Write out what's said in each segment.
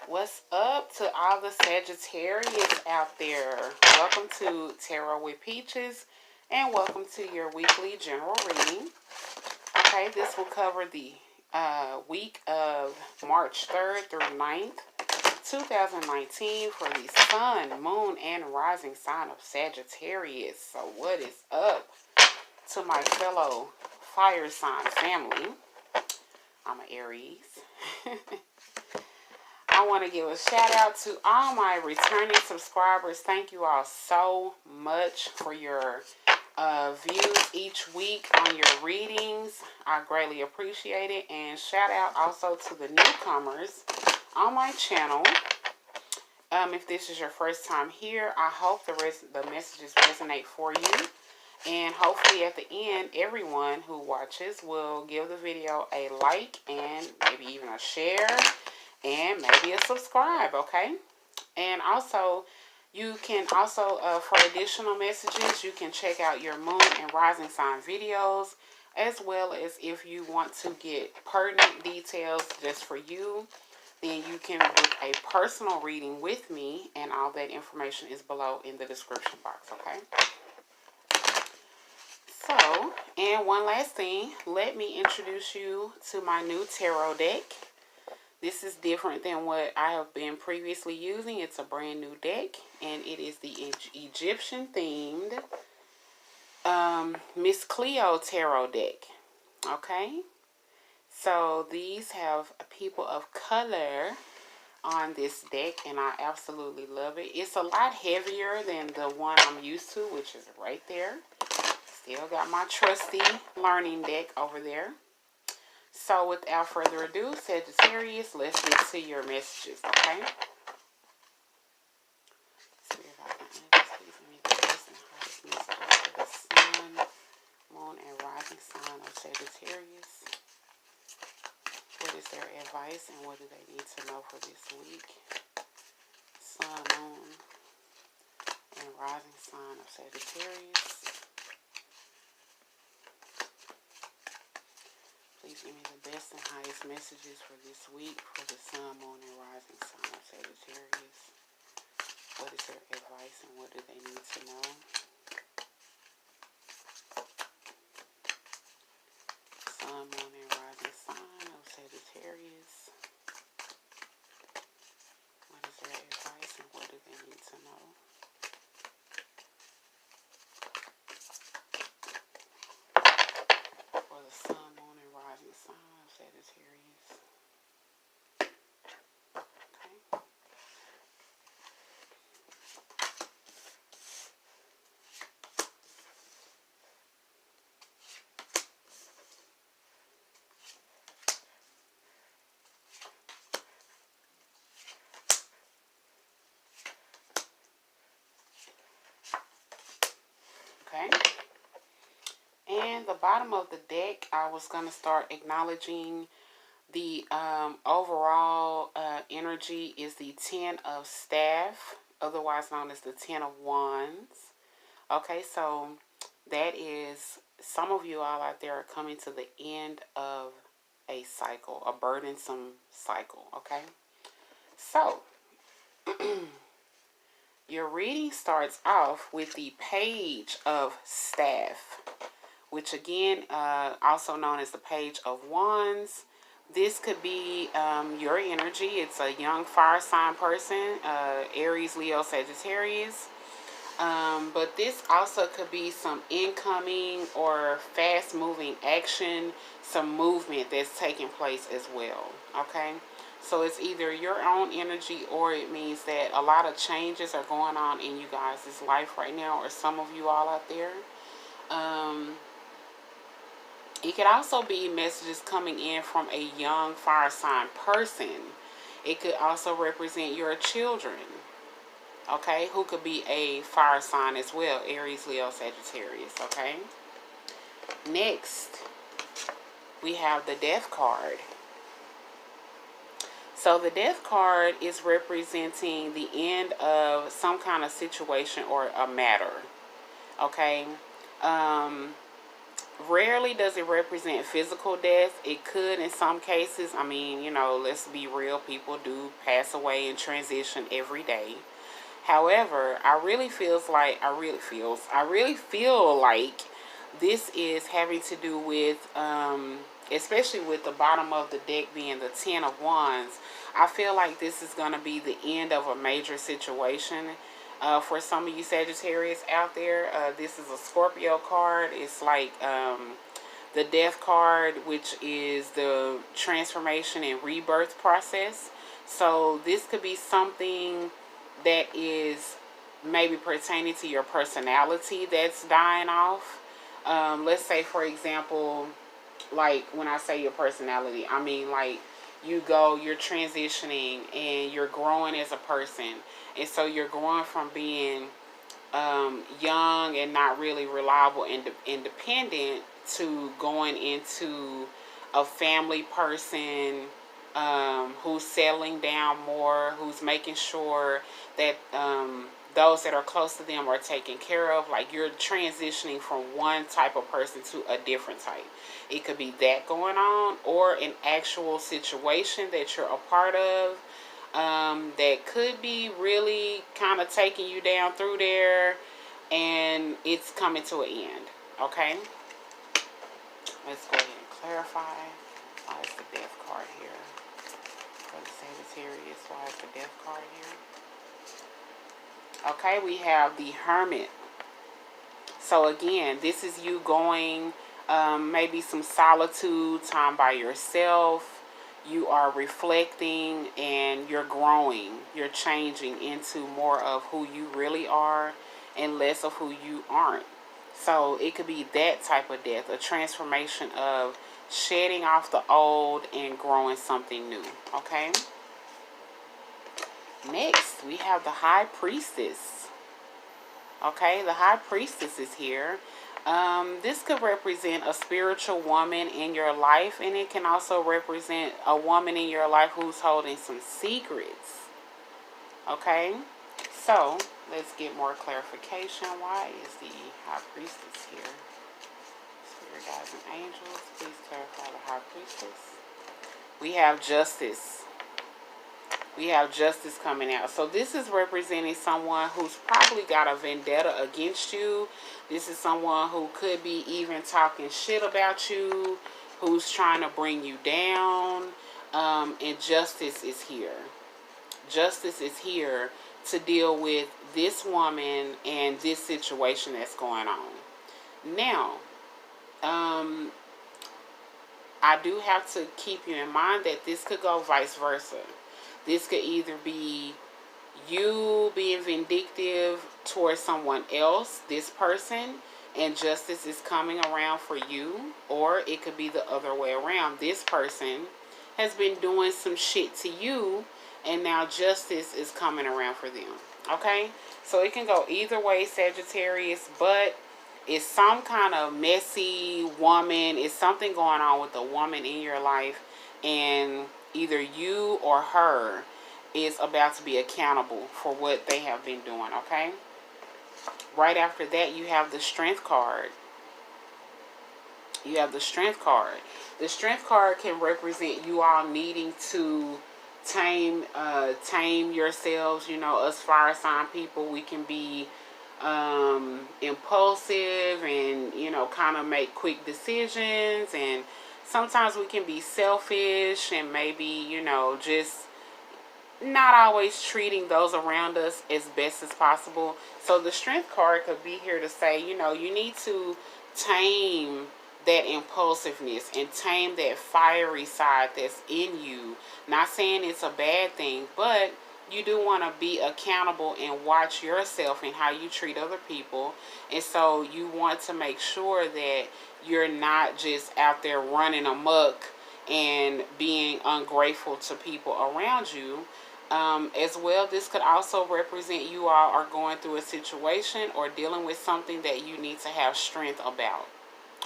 What's up to all the Sagittarius out there? Welcome to Tarot with Peechez, and welcome to your weekly general reading. Okay, this will cover the week of March 3rd through 9th, 2019 for the Sun, Moon, and Rising sign of Sagittarius. So what is up to my fellow fire sign family? I'm an Aries. I want to give a shout out to all my returning subscribers. Thank you all so much for your views each week on your readings. I greatly appreciate it. And shout out also to the newcomers on my channel. If this is your first time here, I hope the messages resonate for you. And hopefully at the end, everyone who watches will give the video a like and maybe even a share. And maybe a subscribe, okay? And also, you can also, for additional messages, you can check out your moon and rising sign videos, as well as if you want to get pertinent details just for you, then you can book a personal reading with me, and all that information is below in the description box, okay? So, and one last thing, let me introduce you to my new tarot deck. This is different than what I have been previously using. It's a brand new deck, and it is the Egyptian themed Miss Cleo tarot deck. Okay, so these have people of color on this deck, and I absolutely love it. It's a lot heavier than the one I'm used to, which is right there. Still got my trusty learning deck over there. So without further ado, Sagittarius, let's get to your messages, okay? Spirit guides, please give me the best and highest messages for the Sun, Moon, and Rising sign of Sagittarius. What is their advice and what do they need to know for this week? Sun, Moon, and Rising sign of Sagittarius. Please give me the best and highest messages for this week for the Sun, Moon, and Rising sign of Sagittarius. What is their advice and what do they need to know? Sun, Moon, and Rising sign of Sagittarius. What is their advice and what do they need to know? For the Sun, Moon, and Rising sign of Sagittarius. Okay. Okay. And the bottom of the deck, I was going to start acknowledging the overall energy is the 10 of Staff, otherwise known as the 10 of Wands. Okay, so that is, some of you all out there are coming to the end of a cycle, a burdensome cycle, okay? So, your reading starts off with the Page of Staff, which again, also known as the Page of Wands. This could be your energy. It's a young fire sign person, Aries, Leo, Sagittarius. But this also could be some incoming or fast-moving action, some movement that's taking place as well, okay? So it's either your own energy or it means that a lot of changes are going on in you guys' life right now, or some of you all out there. It could also be messages coming in from a young fire sign person. It could also represent your children, okay, who could be a fire sign as well, Aries, Leo, Sagittarius, okay? Next, we have the Death card. So the Death card is representing the end of some kind of situation or a matter, okay? Rarely does it represent physical death. It could in some cases. I mean, you know, let's be real. People do pass away and transition every day. However, I really feel like this is having to do with, especially with the bottom of the deck being the Ten of Wands. I feel like this is going to be the end of a major situation. For some of you Sagittarius out there, this is a Scorpio card. It's like the Death card, which is the transformation and rebirth process. So this could be something that is maybe pertaining to your personality that's dying off. Let's say, for example, like when I say your personality, I mean like you're transitioning and you're growing as a person. And so you're growing from being young and not really reliable and independent to going into a family person, who's settling down more, who's making sure that those that are close to them are taken care of. Like you're transitioning from one type of person to a different type. It could be that going on, or an actual situation that you're a part of, that could be really kind of taking you down through there, and it's coming to an end. Okay? Let's go ahead and clarify. Why is the Death card here? For the Sagittarius, why is the Death card here? Okay, we have the Hermit. So again, this is you going, maybe some solitude, time by yourself. You are reflecting and you're growing. You're changing into more of who you really are and less of who you aren't. So it could be that type of death, a transformation of shedding off the old and growing something new. Okay? Next, we have the High Priestess. Okay, the High Priestess is here. This could represent a spiritual woman in your life, and it can also represent a woman in your life who's holding some secrets. Okay, so let's get more clarification. Why is the High Priestess here? Spirit guides and angels, please clarify the High Priestess. We have Justice. We have Justice coming out. So this is representing someone who's probably got a vendetta against you. This is someone who could be even talking shit about you, who's trying to bring you down. And Justice is here. Justice is here to deal with this woman and this situation that's going on. Now, I do have to keep you in mind that this could go vice versa. This could either be you being vindictive towards someone else, this person, and justice is coming around for you. Or it could be the other way around. This person has been doing some shit to you, and now justice is coming around for them. Okay? So it can go either way, Sagittarius, but it's some kind of messy woman. It's something going on with the woman in your life, and either you or her is about to be accountable for what they have been doing, okay? Right after that, you have the Strength card. You have the Strength card. The Strength card can represent you all needing to tame yourselves. You know, us fire sign people, we can be impulsive and, you know, kind of make quick decisions, and sometimes we can be selfish and maybe, you know, just not always treating those around us as best as possible. So the Strength card could be here to say, you know, you need to tame that impulsiveness and tame that fiery side that's in you. Not saying it's a bad thing, but you do want to be accountable and watch yourself and how you treat other people. And so you want to make sure that you're not just out there running amok and being ungrateful to people around you. As well, this could also represent you all are going through a situation or dealing with something that you need to have strength about.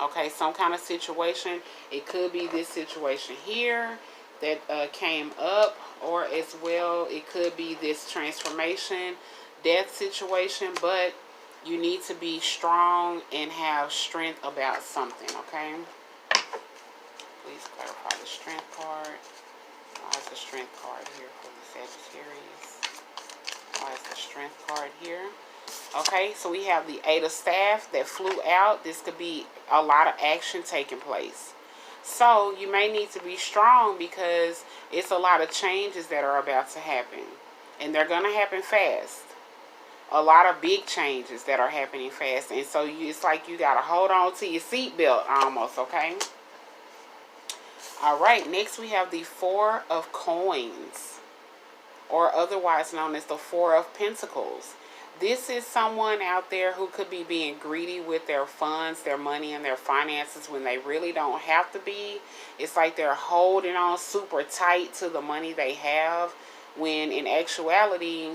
Okay, some kind of situation. It could be this situation here that came up, or as well, it could be this transformation, death situation, but You need to be strong and have strength about something, okay? Please clarify the strength card. Why is the strength card here for the Sagittarius? Why is the strength card here? Okay, so we have the Eight of Staff that flew out. This could be a lot of action taking place. So you may need to be strong because it's a lot of changes that are about to happen. And they're going to happen fast. A lot of big changes that are happening fast. And so it's like you got to hold on to your seatbelt almost, okay? All right, next we have the Four of Coins, or otherwise known as the Four of Pentacles. This is someone out there who could be being greedy with their funds, their money, and their finances when they really don't have to be. It's like they're holding on super tight to the money they have, when in actuality,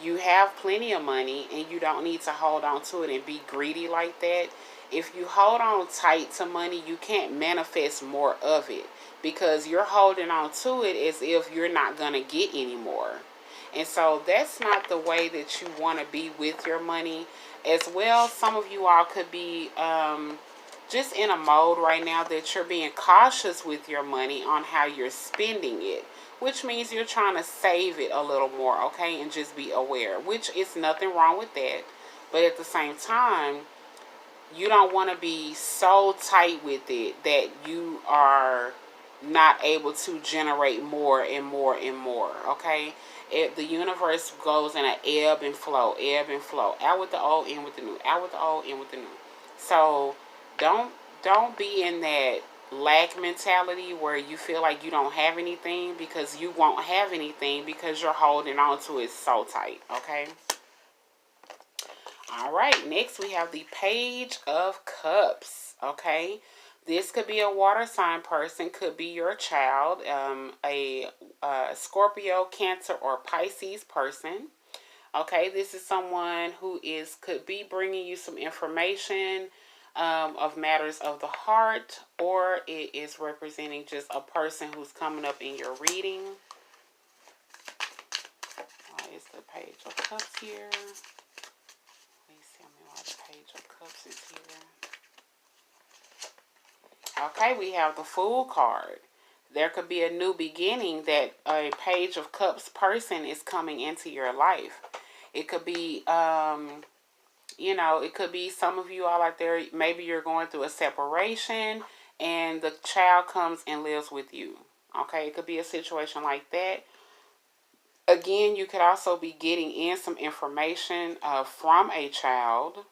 you have plenty of money and you don't need to hold on to it and be greedy like that. If you hold on tight to money, you can't manifest more of it because you're holding on to it as if you're not going to get any more. And so that's not the way that you want to be with your money. As well, some of you all could be just in a mode right now that you're being cautious with your money on how you're spending it, which means you're trying to save it a little more, okay, and just be aware, which is nothing wrong with that. But at the same time, you don't want to be so tight with it that you are not able to generate more and more and more, okay? The universe goes in an ebb and flow, out with the old, in with the new, out with the old, in with the new. So don't be in that lack mentality where you feel like you don't have anything, because you won't have anything because you're holding on to it so tight, okay? All right, next we have the Page of Cups, okay? This could be a water sign person, could be your child, a Scorpio, Cancer, or Pisces person. Okay, this is someone who could be bringing you some information of matters of the heart, or it is representing just a person who's coming up in your reading. Why is the Page of Cups here? Please tell me why the Page of Cups is here. Okay, we have the Fool card. There could be a new beginning that a Page of Cups person is coming into your life. It could be, it could be some of you all out there, maybe you're going through a separation and the child comes and lives with you. Okay, it could be a situation like that. Again, you could also be getting in some information from a child.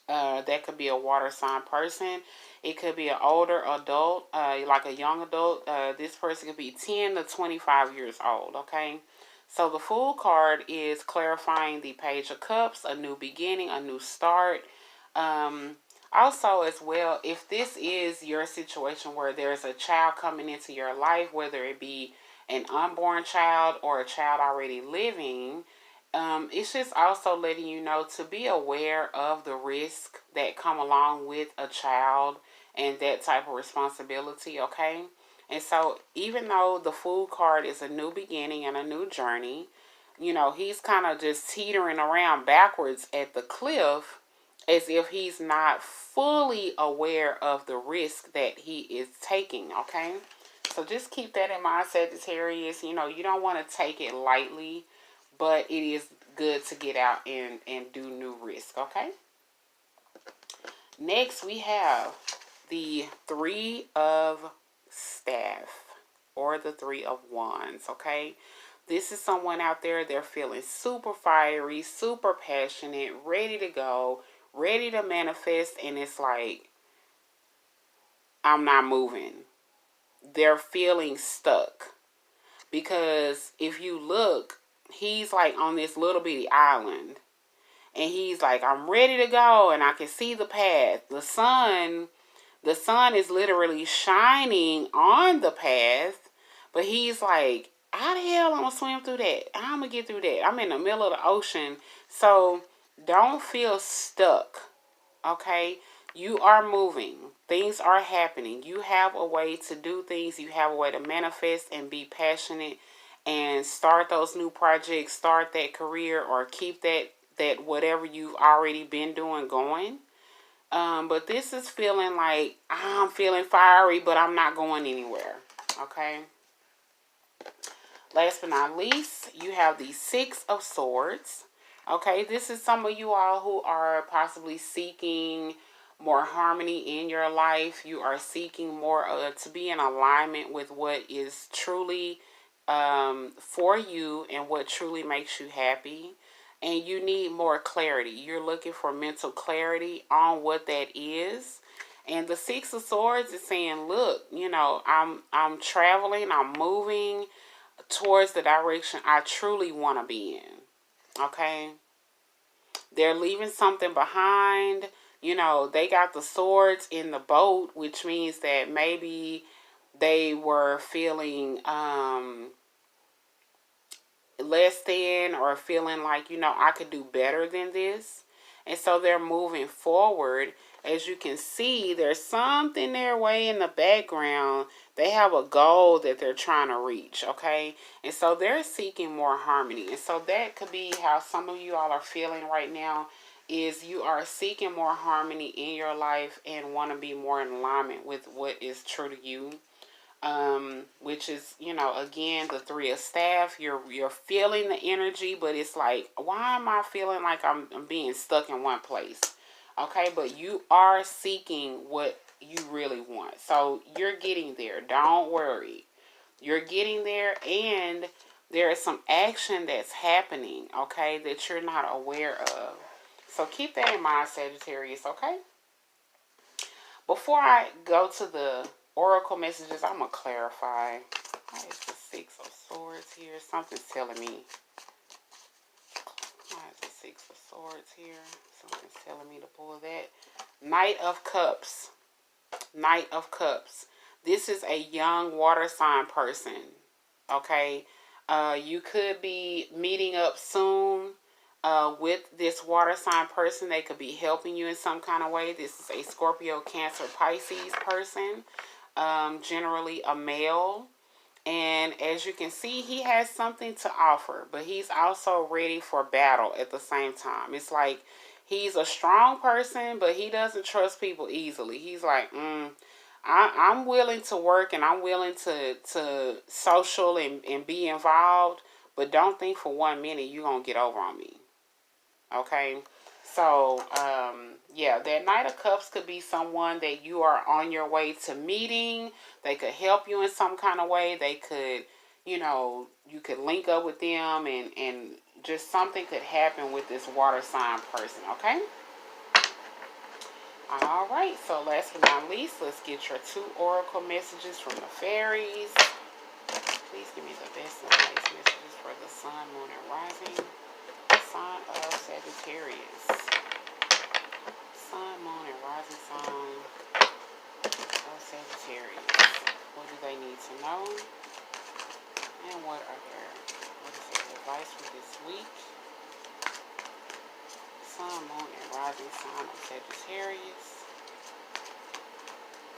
That could be a water sign person. It could be an older adult, like a young adult. This person could be 10 to 25 years old, okay? So the Fool card is clarifying the Page of Cups, a new beginning, a new start. Also, as well, if this is your situation where there's a child coming into your life, whether it be an unborn child or a child already living, it's just also letting you know to be aware of the risk that come along with a child and that type of responsibility, okay? And so even though the Fool card is a new beginning and a new journey, he's kind of just teetering around backwards at the cliff as if he's not fully aware of the risk that he is taking, okay? So just keep that in mind, Sagittarius. You don't want to take it lightly, but it is good to get out and do new risk, okay? Next, we have the Three of Staff, or the Three of Wands, okay? This is someone out there, they're feeling super fiery, super passionate, ready to go, ready to manifest, and it's like, I'm not moving. They're feeling stuck. Because if you look, he's like on this little bitty island. And he's like, I'm ready to go, and I can see the path. The sun is literally shining on the path, but he's like, how the hell I'm going to swim through that? How I'm going to get through that? I'm in the middle of the ocean. So don't feel stuck, okay? You are moving. Things are happening. You have a way to do things. You have a way to manifest and be passionate and start those new projects, start that career, or keep that that whatever you've already been doing going. But this is feeling like I'm feeling fiery, but I'm not going anywhere. Okay. Last but not least, you have the Six of Swords. Okay, this is some of you all who are possibly seeking more harmony in your life. You are seeking more to be in alignment with what is truly for you and what truly makes you happy. And you need more clarity. You're looking for mental clarity on what that is. And the Six of Swords is saying, look, you know, I'm traveling, I'm moving towards the direction I truly want to be in. Okay? They're leaving something behind. You know, they got the swords in the boat, which means that maybe they were feeling less than, or feeling like, you know, I could do better than this. And so they're moving forward. As you can see, there's something there way in the background. They have a goal that they're trying to reach, okay? And so they're seeking more harmony. And so that could be how some of you all are feeling right now, is you are seeking more harmony in your life and want to be more in alignment with what is true to you. Which is, you know, again, the Three of Staff. You're feeling the energy, but it's like, why am I feeling like I'm being stuck in one place? Okay, but you are seeking what you really want. So you're getting there. Don't worry. You're getting there, and there is some action that's happening, okay, that you're not aware of. So keep that in mind, Sagittarius, okay? Before I go to the oracle messages, I'm going to clarify. Why is the Six of Swords here? Something's telling me. Why is the Six of Swords here? Something's telling me to pull that. Knight of Cups. Knight of Cups. This is a young water sign person. Okay? You could be meeting up soon with this water sign person. They could be helping you in some kind of way. This is a Scorpio, Cancer, Pisces person. Generally a male. And as you can see, he has something to offer, but he's also ready for battle at the same time. It's like he's a strong person, but he doesn't trust people easily. He's like, I'm willing to work, and I'm willing to social and be involved, but don't think for 1 minute you're going to get over on me. Okay? So, yeah, that Knight of Cups could be someone that you are on your way to meeting. They could help you in some kind of way. They could, you know, you could link up with them, and just something could happen with this water sign person, okay? All right, so last but not least, let's get your 2 oracle messages from the fairies. Please give me the best and highest messages for the sun, moon, and rising. Sign of Sagittarius. Sun, moon, and rising sign of Sagittarius. What do they need to know? And what is their advice for this week? Sun, moon, and rising sign of Sagittarius.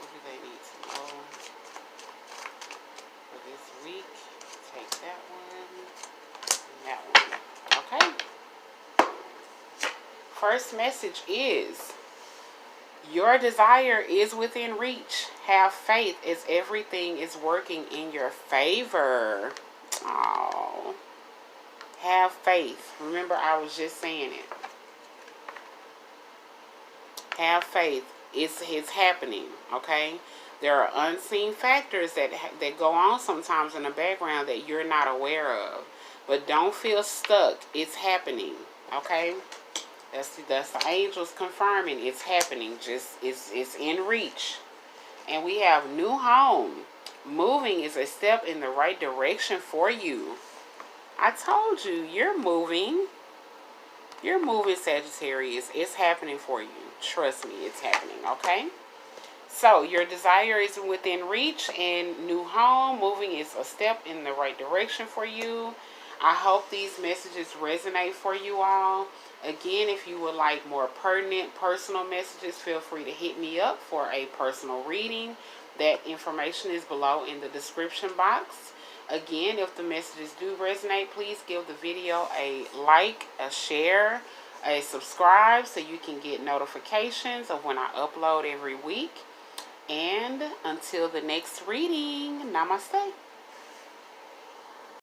What do they need to know for this week? Take that one and that one. Okay. First message is, your desire is within reach. Have faith as everything is working in your favor. Oh, have faith. Remember, I was just saying it. Have faith. It's happening, okay? There are unseen factors that go on sometimes in the background that you're not aware of. But don't feel stuck. It's happening, okay? That's the angels confirming it's happening. Just it's in reach. And we have new home. Moving is a step in the right direction for you. I told you, you're moving. You're moving, Sagittarius. It's happening for you. Trust me, it's happening, okay? So, your desire is within reach, and new home, moving is a step in the right direction for you. I hope these messages resonate for you all. Again, if you would like more pertinent personal messages, feel free to hit me up for a personal reading. That information is below in the description box. Again, if the messages do resonate, please give the video a like, a share. a subscribe so you can get notifications of when I upload every week. And until the next reading, namaste.